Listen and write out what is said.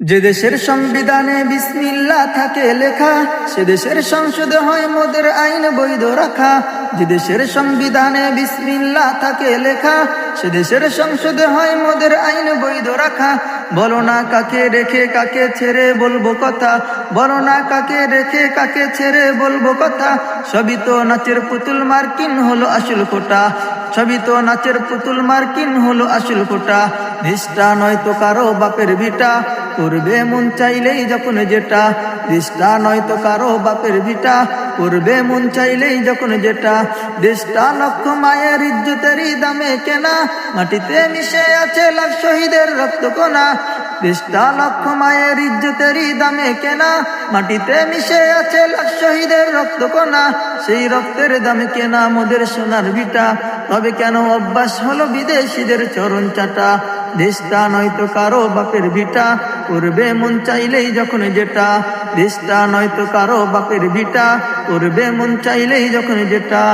যে দেশের সংবিধানে বিসমিল্লাহ থাকে লেখা, সে দেশের সংসদে হয় মোদের আইন বৈধ রাখা। যে দেশের সংবিধানে বিসমিল্লাহ থাকে লেখা, সে দেশের সংসদে হয় মোদের আইন বৈধ রাখা। বলো না কাকে রেখে কাকে ছেড়ে বলবো কথা, বলো না কাকে রেখে কাকে ছেড়ে বলবো কথা। সবই তো নাচের পুতুল, মার্কিন হলো আসল কোটা। সবই তো নাচের পুতুল, মার্কিন হলো আসল কোটা। দেশটা নয়তো কারো বাপের ভিটা, করবে মন চাইলেই যখন যেটা। দেশটা নয়তো কারো বাপের ভিটা, করবে মন চাইলেই যখন যেটা। দেশটা লক্ষ মায়ের ইজ্জতেরই দামে কেনা, মাটিতে মিশে আছে লাখ শহীদের রক্ত কণা। দেশটা লক্ষ মায়ের ইজ্জতেরই দামে কেনা, মাটিতে মিশে আছে লাখ শহীদের রক্ত কণা। সেই রক্তের দামে কেনা মোদের সোনার ভিটা, তবে কেন অভ্যাস হলো বিদেশিদের চরণ চাটা। দেশটা নয়তো কারো বাপের ভিটা, করবে মন চাইলেই যখন যেটা। দেশটা নয়তো কারো বাপের ভিটা, করবে মন চাইলেই যখন যেটা।